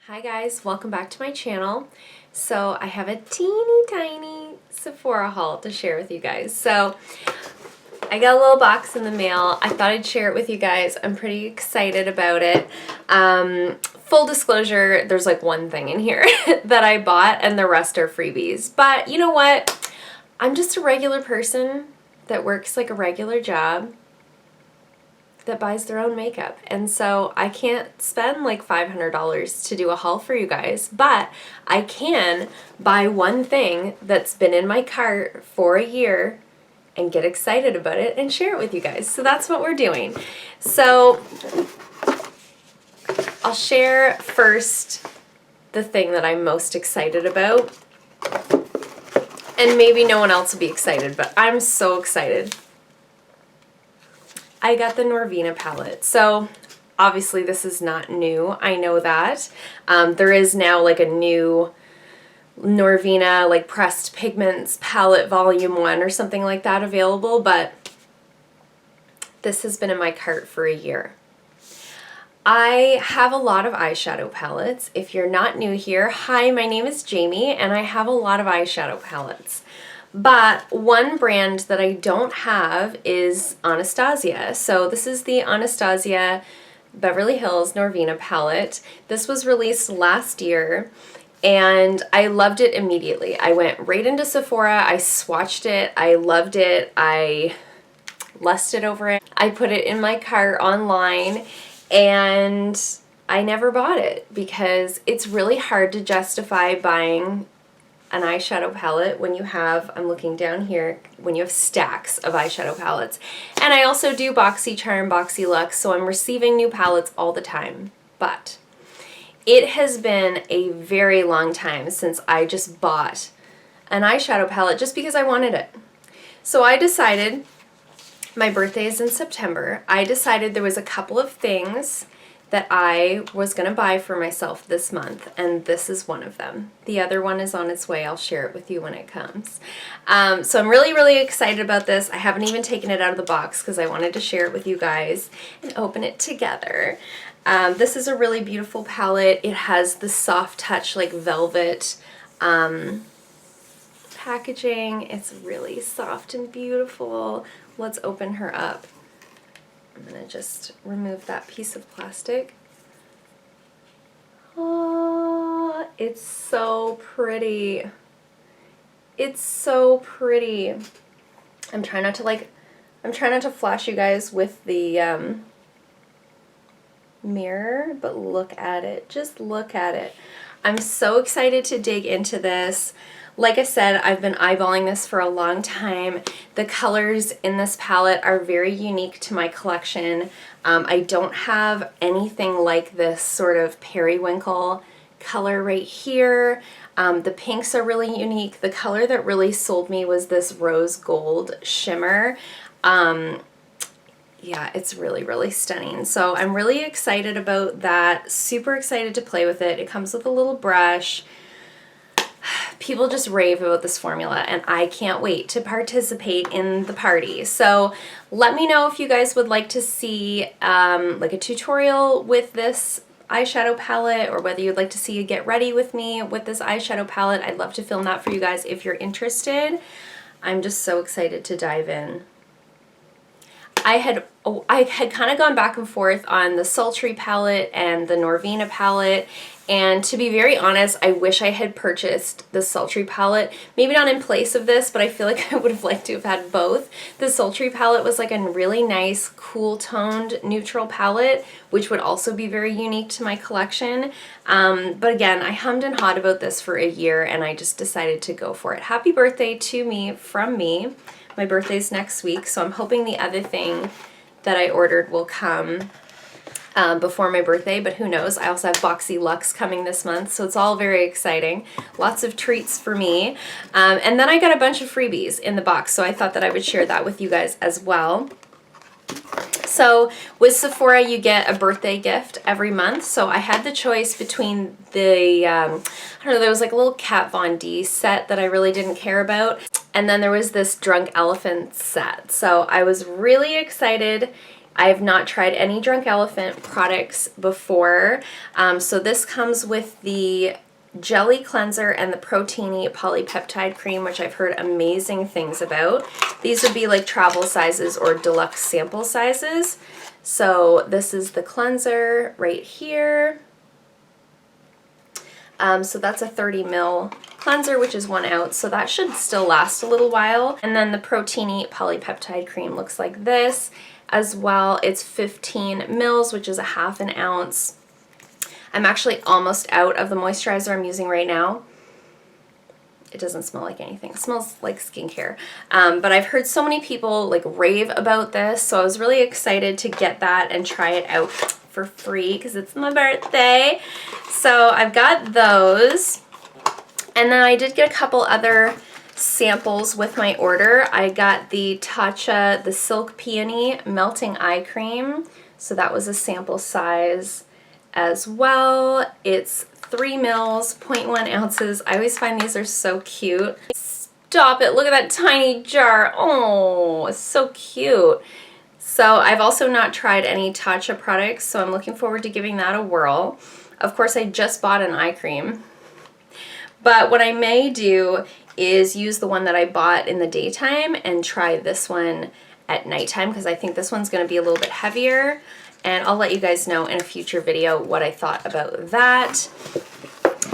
Hi guys, welcome back to my channel. So I have a teeny tiny Sephora haul to share with you guys. So I got a little box in the mail. I thought I'd share it with you guys. I'm pretty excited about it. Full disclosure, there's like one thing in here that I bought and the rest are freebies. But you know what? I'm just a regular person that works like a regular job that buys their own makeup. And so I can't spend like $500 to do a haul for you guys, but I can buy one thing that's been in my cart for a year and get excited about it and share it with you guys. So that's what we're doing. So I'll share first the thing that I'm most excited about. And maybe no one else will be excited, but I'm so excited. I got the Norvina palette. So obviously this is not new. I know that. There is now like a new Norvina like pressed pigments palette volume 1 or something like that available, but this has been in my cart for a year. I have a lot of eyeshadow palettes. If you're not new here, hi, my name is Jamie and I have a lot of eyeshadow palettes. But one brand that I don't have is Anastasia. So this is the Anastasia Beverly Hills Norvina palette. This was released last year and I loved it immediately. I went right into Sephora, I swatched it, I loved it, I lusted over it. I put it in my cart online and I never bought it because it's really hard to justify buying an eyeshadow palette when you have, I'm looking down here, when you have stacks of eyeshadow palettes. And I also do BoxyCharm, BoxyLuxe, so I'm receiving new palettes all the time. But it has been a very long time since I just bought an eyeshadow palette just because I wanted it. So I decided, my birthday is in September, I decided there was a couple of things that I was going to buy for myself this month, and this is one of them. The other one is on its way. I'll share it with you when it comes. So I'm really, really excited about this. I haven't even taken it out of the box because I wanted to share it with you guys and open it together. This is a really beautiful palette. It has the soft touch like velvet packaging. It's really soft and beautiful. Let's open her up. I'm going to just remove that piece of plastic. Oh, it's so pretty. It's so pretty. I'm trying not to flash you guys with the mirror, but look at it. Just look at it. I'm so excited to dig into this. Like I said, I've been eyeballing this for a long time. The colors in this palette are very unique to my collection. I don't have anything like this sort of periwinkle color right here. The pinks are really unique. The color that really sold me was this rose gold shimmer. Yeah, it's really, really stunning. So I'm really excited about that. Super excited to play with it. It comes with a little brush. People just rave about this formula and I can't wait to participate in the party. So let me know if you guys would like to see like a tutorial with this eyeshadow palette, or whether you'd like to see a get ready with me with this eyeshadow palette. I'd love to film that for you guys if you're interested. I'm just so excited to dive in. I had kind of gone back and forth on the Sultry palette and the Norvina palette, and to be very honest, I wish I had purchased the Sultry palette. Maybe not in place of this, but I feel like I would have liked to have had both. The Sultry palette was like a really nice, cool-toned, neutral palette, which would also be very unique to my collection. But again, I hummed and hawed about this for a year, and I just decided to go for it. Happy birthday to me from me. My birthday's next week, so I'm hoping the other thing that I ordered will come before my birthday, but who knows. I also have BoxyLuxe coming this month, so it's all very exciting. Lots of treats for me. And then I got a bunch of freebies in the box, so I thought that I would share that with you guys as well. So with Sephora, you get a birthday gift every month. So I had the choice between the, I don't know, there was like a little Kat Von D set that I really didn't care about. And then there was this Drunk Elephant set. So I was really excited I have not tried any Drunk Elephant products before. So this comes with the jelly cleanser and the proteiny polypeptide cream, which I've heard amazing things about. These would be like travel sizes or deluxe sample sizes. So this is the cleanser right here. So that's a 30 ml cleanser, which is 1 ounce, so that should still last a little while. And then the proteiny polypeptide cream looks like this as well. It's 15 mils, which is a half an ounce. I'm actually almost out of the moisturizer I'm using right now. It doesn't smell like anything. It smells like skincare. But I've heard so many people like rave about this, so I was really excited to get that and try it out for free because it's my birthday. So I've got those. And then I did get a couple other samples with my order. I got the Tatcha, the Silk Peony Melting Eye Cream. So that was a sample size as well. It's 3 mils, 0.1 ounces. I always find these are so cute. Stop it, look at that tiny jar. Oh, it's so cute. So I've also not tried any Tatcha products, so I'm looking forward to giving that a whirl. Of course, I just bought an eye cream. But what I may do is use the one that I bought in the daytime and try this one at nighttime because I think this one's going to be a little bit heavier. And I'll let you guys know in a future video what I thought about that.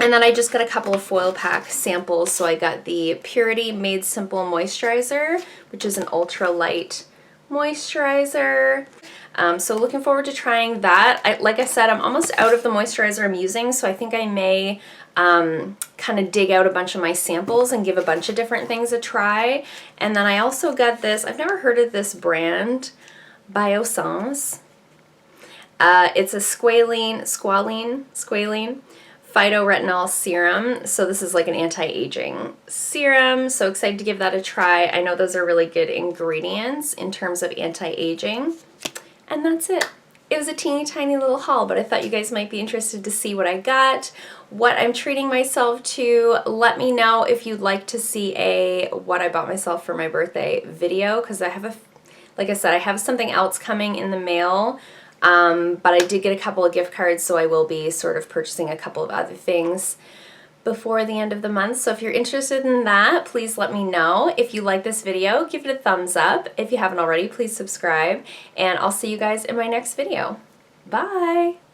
And then I just got a couple of foil pack samples. So I got the Purity Made Simple Moisturizer, which is an ultra light moisturizer. So looking forward to trying that. Like I said, I'm almost out of the moisturizer I'm using, so I think I may kind of dig out a bunch of my samples and give a bunch of different things a try. And then I also got this, I've never heard of this brand, Biossance. It's a squalene phytoretinol serum. So this is like an anti-aging serum. So excited to give that a try. I know those are really good ingredients in terms of anti-aging. And that's it. It was a teeny tiny little haul, but I thought you guys might be interested to see what I got, what I'm treating myself to. Let me know if you'd like to see a what I bought myself for my birthday video, because I have like I said, I have something else coming in the mail. But I did get a couple of gift cards, so I will be sort of purchasing a couple of other things before the end of the month. So if you're interested in that, please let me know. If you like this video, give it a thumbs up. If you haven't already, please subscribe, and I'll see you guys in my next video. Bye!